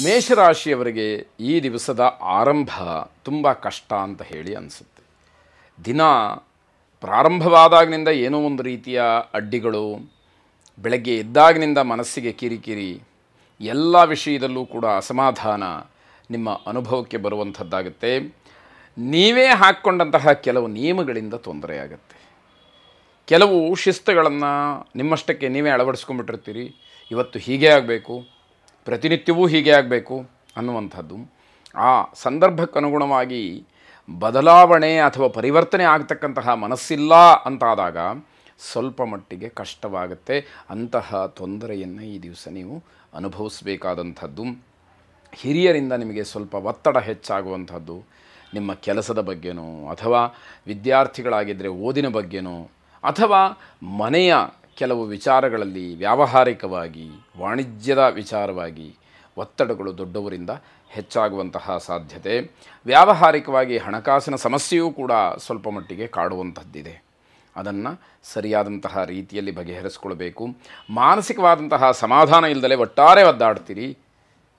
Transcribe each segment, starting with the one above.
ಮೇಷರಾಶಿಯವರಿಗೆ ಈ ದಿವಸದ ಆರಂಭ ತುಂಬ ಕಷ್ಟ ಅಂತ ಹೇಳಿ ಅನಿಸುತ್ತೆ. ದಿನ ಪ್ರಾರಂಭವಾದಾಗಿನಿಂದ ಏನೋ ಒಂದು ರೀತಿಯ ಅಡ್ಡಿಗಳು, ಬೆಳಗ್ಗೆ ಎದ್ದಾಗಿನಿಂದ ಮನಸ್ಸಿಗೆ ಕಿರಿಕಿರಿ, ಎಲ್ಲ ವಿಷಯದಲ್ಲೂ ಕೂಡ ಅಸಮಾಧಾನ ನಿಮ್ಮ ಅನುಭವಕ್ಕೆ ಬರುವಂಥದ್ದಾಗುತ್ತೆ. ನೀವೇ ಹಾಕ್ಕೊಂಡಂತಹ ಕೆಲವು ನಿಯಮಗಳಿಂದ ತೊಂದರೆಯಾಗುತ್ತೆ. ಕೆಲವು ಶಿಸ್ತುಗಳನ್ನು ನಿಮ್ಮಷ್ಟಕ್ಕೆ ನೀವೇ ಅಳವಡಿಸ್ಕೊಂಡ್ಬಿಟ್ಟಿರ್ತೀರಿ. ಇವತ್ತು ಹೀಗೆ ಆಗಬೇಕು, ಪ್ರತಿನಿತ್ಯವೂ ಹೀಗೆ ಆಗಬೇಕು ಅನ್ನುವಂಥದ್ದು. ಆ ಸಂದರ್ಭಕ್ಕನುಗುಣವಾಗಿ ಬದಲಾವಣೆ ಅಥವಾ ಪರಿವರ್ತನೆ ಆಗ್ತಕ್ಕಂತಹ ಮನಸ್ಸಿಲ್ಲ ಅಂತಾದಾಗ ಸ್ವಲ್ಪ ಮಟ್ಟಿಗೆ ಕಷ್ಟವಾಗುತ್ತೆ. ಅಂತಹ ತೊಂದರೆಯನ್ನು ಈ ದಿವಸ ನೀವು ಅನುಭವಿಸಬೇಕಾದಂಥದ್ದು. ಹಿರಿಯರಿಂದ ನಿಮಗೆ ಸ್ವಲ್ಪ ಒತ್ತಡ ಹೆಚ್ಚಾಗುವಂಥದ್ದು, ನಿಮ್ಮ ಕೆಲಸದ ಬಗ್ಗೆನೋ ಅಥವಾ ವಿದ್ಯಾರ್ಥಿಗಳಾಗಿದ್ದರೆ ಓದಿನ ಬಗ್ಗೆನೋ ಅಥವಾ ಮನೆಯ ಕೆಲವು ವಿಚಾರಗಳಲ್ಲಿ ವ್ಯಾವಹಾರಿಕವಾಗಿ ವಾಣಿಜ್ಯದ ವಿಚಾರವಾಗಿ ಒತ್ತಡಗಳು ದೊಡ್ಡವರಿಂದ ಹೆಚ್ಚಾಗುವಂತಹ ಸಾಧ್ಯತೆ. ವ್ಯಾವಹಾರಿಕವಾಗಿ ಹಣಕಾಸಿನ ಸಮಸ್ಯೆಯೂ ಕೂಡ ಸ್ವಲ್ಪ ಮಟ್ಟಿಗೆ ಕಾಡುವಂಥದ್ದಿದೆ. ಅದನ್ನು ಸರಿಯಾದಂತಹ ರೀತಿಯಲ್ಲಿ ಬಗೆಹರಿಸ್ಕೊಳ್ಬೇಕು. ಮಾನಸಿಕವಾದಂತಹ ಸಮಾಧಾನ ಇಲ್ಲದಲೇ ಒಟ್ಟಾರೆ ಒದ್ದಾಡ್ತೀರಿ.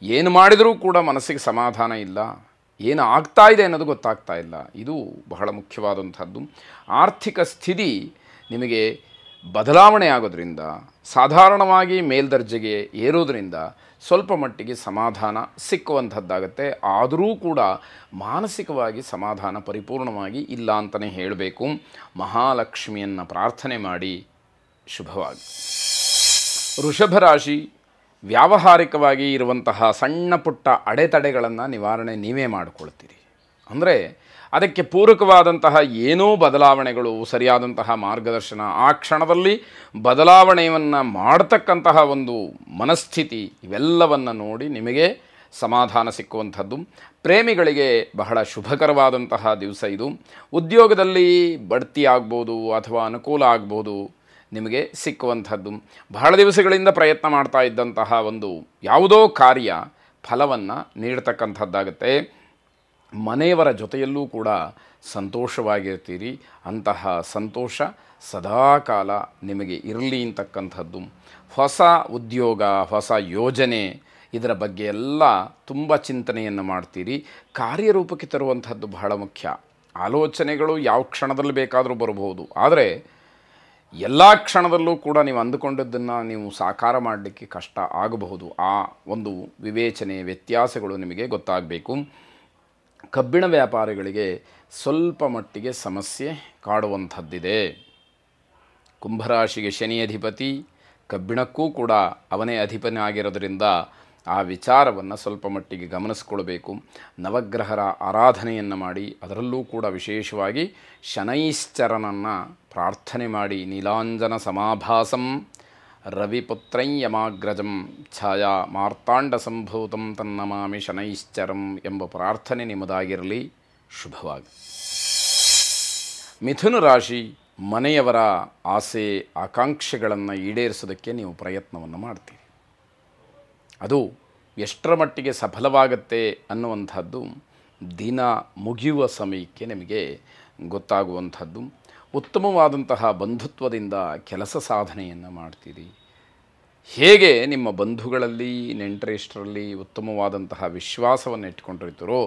ಏನು ಮಾಡಿದರೂ ಕೂಡ ಮನಸ್ಸಿಗೆ ಸಮಾಧಾನ ಇಲ್ಲ, ಏನು ಆಗ್ತಾ ಇದೆ ಅನ್ನೋದು ಗೊತ್ತಾಗ್ತಾ ಇಲ್ಲ. ಇದು ಬಹಳ ಮುಖ್ಯವಾದಂಥದ್ದು. ಆರ್ಥಿಕ ಸ್ಥಿತಿ ನಿಮಗೆ ಬದಲಾವಣೆ ಆಗೋದ್ರಿಂದ, ಸಾಧಾರಣವಾಗಿ ಮೇಲ್ದರ್ಜೆಗೆ ಏರೋದ್ರಿಂದ ಸ್ವಲ್ಪ ಮಟ್ಟಿಗೆ ಸಮಾಧಾನ ಸಿಕ್ಕುವಂಥದ್ದಾಗತ್ತೆ. ಆದರೂ ಕೂಡ ಮಾನಸಿಕವಾಗಿ ಸಮಾಧಾನ ಪರಿಪೂರ್ಣವಾಗಿ ಇಲ್ಲ ಅಂತಲೇ ಹೇಳಬೇಕು. ಮಹಾಲಕ್ಷ್ಮಿಯನ್ನು ಪ್ರಾರ್ಥನೆ ಮಾಡಿ. ಶುಭವಾಗಿ. ವೃಷಭ ರಾಶಿ, ವ್ಯಾವಹಾರಿಕವಾಗಿ ಇರುವಂತಹ ಸಣ್ಣ ಪುಟ್ಟ ಅಡೆತಡೆಗಳನ್ನು ನಿವಾರಣೆ ನೀವೇ ಮಾಡಿಕೊಳ್ತೀರಿ. ಅಂದರೆ ಅದಕ್ಕೆ ಪೂರಕವಾದಂತಹ ಏನೋ ಬದಲಾವಣೆಗಳು, ಸರಿಯಾದಂತಹ ಮಾರ್ಗದರ್ಶನ, ಆ ಕ್ಷಣದಲ್ಲಿ ಬದಲಾವಣೆಯನ್ನು ಮಾಡತಕ್ಕಂತಹ ಒಂದು ಮನಸ್ಥಿತಿ, ಇವೆಲ್ಲವನ್ನು ನೋಡಿ ನಿಮಗೆ ಸಮಾಧಾನ ಸಿಕ್ಕುವಂಥದ್ದು. ಪ್ರೇಮಿಗಳಿಗೆ ಬಹಳ ಶುಭಕರವಾದಂತಹ ದಿವಸ ಇದು. ಉದ್ಯೋಗದಲ್ಲಿ ಬಡ್ತಿ ಆಗ್ಬೋದು ಅಥವಾ ಅನುಕೂಲ ಆಗ್ಬೋದು ನಿಮಗೆ ಸಿಕ್ಕುವಂಥದ್ದು. ಬಹಳ ದಿವಸಗಳಿಂದ ಪ್ರಯತ್ನ ಮಾಡ್ತಾ ಇದ್ದಂತಹ ಒಂದು ಯಾವುದೋ ಕಾರ್ಯ ಫಲವನ್ನು ನೀಡ್ತಕ್ಕಂಥದ್ದಾಗುತ್ತೆ. ಮನೆಯವರ ಜೊತೆಯಲ್ಲೂ ಕೂಡ ಸಂತೋಷವಾಗಿರ್ತೀರಿ. ಅಂತಹ ಸಂತೋಷ ಸದಾಕಾಲ ನಿಮಗೆ ಇರಲಿ ಅಂತಕ್ಕಂಥದ್ದು. ಹೊಸ ಉದ್ಯೋಗ, ಹೊಸ ಯೋಜನೆ, ಇದರ ಬಗ್ಗೆ ಎಲ್ಲ ತುಂಬ ಚಿಂತನೆಯನ್ನು ಮಾಡ್ತೀರಿ. ಕಾರ್ಯರೂಪಕ್ಕೆ ತರುವಂಥದ್ದು ಬಹಳ ಮುಖ್ಯ. ಆಲೋಚನೆಗಳು ಯಾವ ಕ್ಷಣದಲ್ಲಿ ಬೇಕಾದರೂ ಬರಬಹುದು, ಆದರೆ ಎಲ್ಲ ಕ್ಷಣದಲ್ಲೂ ಕೂಡ ನೀವು ಅಂದುಕೊಂಡದ್ದನ್ನು ನೀವು ಸಾಕಾರ ಮಾಡಲಿಕ್ಕೆ ಕಷ್ಟ ಆಗಬಹುದು. ಆ ಒಂದು ವಿವೇಚನೆ, ವ್ಯತ್ಯಾಸಗಳು ನಿಮಗೆ ಗೊತ್ತಾಗಬೇಕು. ಕಬ್ಬಿಣ ವ್ಯಾಪಾರಿಗಳಿಗೆ ಸ್ವಲ್ಪ ಮಟ್ಟಿಗೆ ಸಮಸ್ಯೆ ಕಾಡುವಂಥದ್ದಿದೆ. ಕುಂಭರಾಶಿಗೆ ಶನಿ ಅಧಿಪತಿ, ಕಬ್ಬಿಣಕ್ಕೂ ಕೂಡ ಅವನೇ ಅಧಿಪನಾಗಿರೋದ್ರಿಂದ ಆ ವಿಚಾರವನ್ನು ಸ್ವಲ್ಪ ಮಟ್ಟಿಗೆ ಗಮನಿಸ್ಕೊಳ್ಬೇಕು. ನವಗ್ರಹರ ಆರಾಧನೆಯನ್ನು ಮಾಡಿ, ಅದರಲ್ಲೂ ಕೂಡ ವಿಶೇಷವಾಗಿ ಶನೈಶ್ಚರನನ್ನು ಪ್ರಾರ್ಥನೆ ಮಾಡಿ. ನೀಲಾಂಜನ ಸಮಾಭಾಸಂ ರವಿಪುತ್ರಂ ಯಮಾಗ್ರಜಂ ಛಾಯಾ ಮಾರ್ತಾಂಡ ಸಂಭೂತಂ ತನ್ನಮಾಮಿ ಶನೈಶ್ಚರಂ ಎಂಬ ಪ್ರಾರ್ಥನೆ ನಿಮ್ಮದಾಗಿರಲಿ. ಶುಭವಾಗಿ. ಮಿಥುನ ರಾಶಿ, ಮನೆಯವರ ಆಸೆ ಆಕಾಂಕ್ಷೆಗಳನ್ನು ಈಡೇರಿಸೋದಕ್ಕೆ ನೀವು ಪ್ರಯತ್ನವನ್ನು ಮಾಡ್ತೀರಿ. ಅದು ಎಷ್ಟರ ಮಟ್ಟಿಗೆ ಸಫಲವಾಗುತ್ತೆ ಅನ್ನುವಂಥದ್ದು ದಿನ ಮುಗಿಯುವ ಸಮಯಕ್ಕೆ ನಿಮಗೆ ಗೊತ್ತಾಗುವಂಥದ್ದು. ಉತ್ತಮವಾದಂತಹ ಬಂಧುತ್ವದಿಂದ ಕೆಲಸ ಸಾಧನೆಯನ್ನು ಮಾಡ್ತೀರಿ. ಹೇಗೆ ನಿಮ್ಮ ಬಂಧುಗಳಲ್ಲಿ, ನೆಂಟರಿಷ್ಟರಲ್ಲಿ ಉತ್ತಮವಾದಂತಹ ವಿಶ್ವಾಸವನ್ನು ಇಟ್ಕೊಂಡಿರ್ತೀರೋ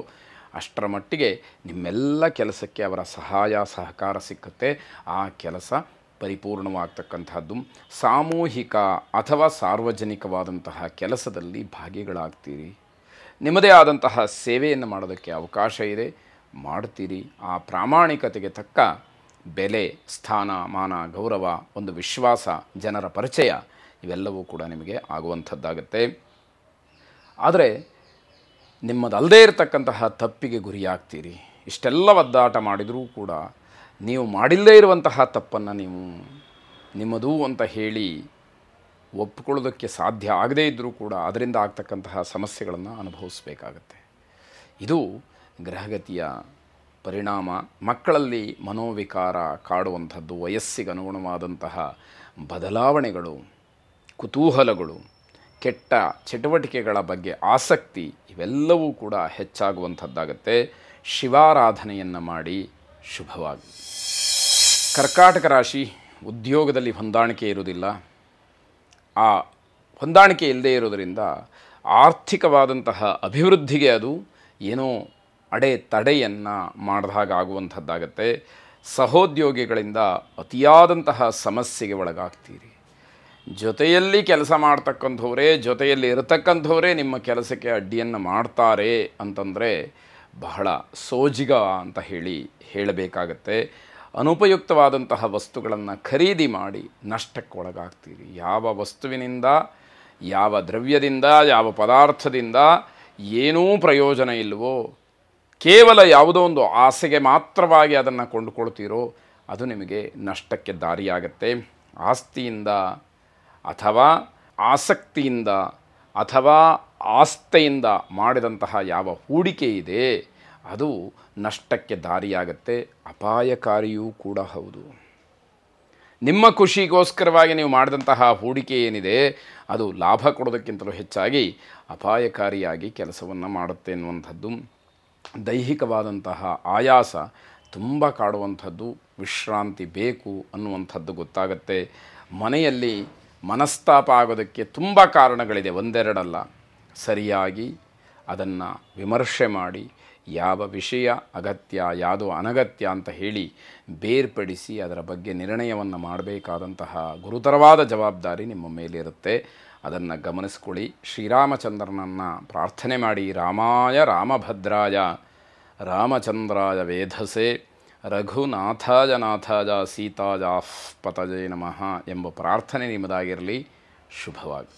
ಅಷ್ಟರ ಮಟ್ಟಿಗೆ ನಿಮ್ಮೆಲ್ಲ ಕೆಲಸಕ್ಕೆ ಅವರ ಸಹಾಯ ಸಹಕಾರ ಸಿಕ್ಕುತ್ತೆ. ಆ ಕೆಲಸ ಪರಿಪೂರ್ಣವಾಗ್ತಕ್ಕಂಥದ್ದು. ಸಾಮೂಹಿಕ ಅಥವಾ ಸಾರ್ವಜನಿಕವಾದಂತಹ ಕೆಲಸದಲ್ಲಿ ಭಾಗಿಗಳಾಗ್ತೀರಿ. ನಿಮ್ಮದೇ ಆದಂತಹ ಸೇವೆಯನ್ನು ಮಾಡೋದಕ್ಕೆ ಅವಕಾಶ ಇದೆ, ಮಾಡ್ತೀರಿ. ಆ ಪ್ರಾಮಾಣಿಕತೆಗೆ ತಕ್ಕ ಬೆಲೆ, ಸ್ಥಾನ, ಮಾನ, ಗೌರವ, ಒಂದು ವಿಶ್ವಾಸ, ಜನರ ಪರಿಚಯ ಇವೆಲ್ಲವೂ ಕೂಡ ನಿಮಗೆ ಆಗುವಂಥದ್ದಾಗತ್ತೆ. ಆದರೆ ನಿಮ್ಮದಲ್ಲದೇ ಇರತಕ್ಕಂತಹ ತಪ್ಪಿಗೆ ಗುರಿಯಾಗ್ತೀರಿ. ಇಷ್ಟೆಲ್ಲ ಒದ್ದಾಟ ಮಾಡಿದರೂ ಕೂಡ ನೀವು ಮಾಡಿಲ್ಲದೇ ಇರುವಂತಹ ತಪ್ಪನ್ನು ನೀವು ನಿಮ್ಮದು ಅಂತ ಹೇಳಿ ಒಪ್ಪಿಕೊಳ್ಳೋದಕ್ಕೆ ಸಾಧ್ಯ ಆಗದೇ ಇದ್ದರೂ ಕೂಡ ಅದರಿಂದ ಆಗ್ತಕ್ಕಂತಹ ಸಮಸ್ಯೆಗಳನ್ನು ಅನುಭವಿಸಬೇಕಾಗತ್ತೆ. ಇದು ಗ್ರಹಗತಿಯ ಪರಿಣಾಮ. ಮಕ್ಕಳಲ್ಲಿ ಮನೋವಿಕಾರ ಕಾಡುವಂಥದ್ದು, ವಯಸ್ಸಿಗೆ ಅನುಗುಣವಾದಂತಹ ಬದಲಾವಣೆಗಳು, ಕುತೂಹಲಗಳು, ಕೆಟ್ಟ ಚಟುವಟಿಕೆಗಳ ಬಗ್ಗೆ ಆಸಕ್ತಿ ಇವೆಲ್ಲವೂ ಕೂಡ ಹೆಚ್ಚಾಗುವಂಥದ್ದಾಗತ್ತೆ. ಶಿವಾರಾಧನೆಯನ್ನು ಮಾಡಿ. ಶುಭವಾಗಿ. ಕರ್ಕಾಟಕ ರಾಶಿ, ಉದ್ಯೋಗದಲ್ಲಿ ಹೊಂದಾಣಿಕೆ ಇರುವುದಿಲ್ಲ. ಆ ಹೊಂದಾಣಿಕೆ ಇಲ್ಲದೇ ಇರೋದರಿಂದ ಆರ್ಥಿಕವಾದಂತಹ ಅಭಿವೃದ್ಧಿಗೆ ಅದು ಏನೋ ತಡೆಯನ್ನು ಮಾಡಿದಾಗ ಆಗುವಂಥದ್ದಾಗತ್ತೆ. ಸಹೋದ್ಯೋಗಿಗಳಿಂದ ಅತಿಯಾದಂತಹ ಸಮಸ್ಯೆಗೆ ಒಳಗಾಗ್ತೀರಿ. ಜೊತೆಯಲ್ಲಿ ಕೆಲಸ ಮಾಡ್ತಕ್ಕಂಥವರೇ, ಜೊತೆಯಲ್ಲಿ ಇರತಕ್ಕಂಥವರೇ ನಿಮ್ಮ ಕೆಲಸಕ್ಕೆ ಅಡ್ಡಿಯನ್ನು ಮಾಡ್ತಾರೆ ಅಂತಂದರೆ ಬಹಳ ಸೋಜಿಗ ಅಂತ ಹೇಳಬೇಕಾಗತ್ತೆ. ಅನುಪಯುಕ್ತವಾದಂತಹ ವಸ್ತುಗಳನ್ನು ಖರೀದಿ ಮಾಡಿ ನಷ್ಟಕ್ಕೆ ಒಳಗಾಗ್ತೀರಿ. ಯಾವ ವಸ್ತುವಿನಿಂದ, ಯಾವ ದ್ರವ್ಯದಿಂದ, ಯಾವ ಪದಾರ್ಥದಿಂದ ಏನೂ ಪ್ರಯೋಜನ ಇಲ್ಲವೋ, ಕೇವಲ ಯಾವುದೋ ಒಂದು ಆಸೆಗೆ ಮಾತ್ರವಾಗಿ ಅದನ್ನು ಕೊಂಡುಕೊಳ್ತೀರೋ ಅದು ನಿಮಗೆ ನಷ್ಟಕ್ಕೆ ದಾರಿಯಾಗತ್ತೆ. ಆಸ್ತಿಯಿಂದ ಅಥವಾ ಆಸಕ್ತಿಯಿಂದ ಅಥವಾ ಆಸ್ಥೆಯಿಂದ ಮಾಡಿದಂತಹ ಯಾವ ಹೂಡಿಕೆ ಇದೆ ಅದು ನಷ್ಟಕ್ಕೆ ದಾರಿಯಾಗತ್ತೆ, ಅಪಾಯಕಾರಿಯೂ ಕೂಡ ಹೌದು. ನಿಮ್ಮ ಖುಷಿಗೋಸ್ಕರವಾಗಿ ನೀವು ಮಾಡಿದಂತಹ ಹೂಡಿಕೆ ಏನಿದೆ ಅದು ಲಾಭ ಕೊಡೋದಕ್ಕಿಂತಲೂ ಹೆಚ್ಚಾಗಿ ಅಪಾಯಕಾರಿಯಾಗಿ ಕೆಲಸವನ್ನು ಮಾಡುತ್ತೆ ಎನ್ನುವಂಥದ್ದು. ದೈಹಿಕವಾದಂತಹ ಆಯಾಸ ತುಂಬ ಕಾಡುವಂಥದ್ದು, ವಿಶ್ರಾಂತಿ ಬೇಕು ಅನ್ನುವಂಥದ್ದು ಗೊತ್ತಾಗತ್ತೆ. ಮನೆಯಲ್ಲಿ ಮನಸ್ತಾಪ ಆಗೋದಕ್ಕೆ ತುಂಬ ಕಾರಣಗಳಿದೆ, ಒಂದೆರಡಲ್ಲ. ಸರಿಯಾಗಿ ಅದನ್ನು ವಿಮರ್ಶೆ ಮಾಡಿ ಯಾವ ವಿಷಯ ಅಗತ್ಯ, ಯಾವುದು ಅನಗತ್ಯ ಅಂತ ಹೇಳಿ ಬೇರ್ಪಡಿಸಿ ಅದರ ಬಗ್ಗೆ ನಿರ್ಣಯವನ್ನು ಮಾಡಬೇಕಾದಂತಹ ಗುರುತರವಾದ ಜವಾಬ್ದಾರಿ ನಿಮ್ಮ ಮೇಲಿರುತ್ತೆ. ಅದನ್ನು ಗಮನಿಸ್ಕೊಳ್ಳಿ. ಶ್ರೀರಾಮಚಂದ್ರನನ್ನು ಪ್ರಾರ್ಥನೆ ಮಾಡಿ, ರಾಮಾಯ ರಾಮಭದ್ರಾಯ ರಾಮಚಂದ್ರಾಯ ವೇಧಸೆ ರಘುನಾಥಾಯ ನಾಥಾಯ ಸೀತಾಯ ಪತಜೇ ನಮಃ ಎಂಬ ಪ್ರಾರ್ಥನೆ ನಿಮ್ಮದಾಗಿರಲಿ. ಶುಭವಾಗಿ.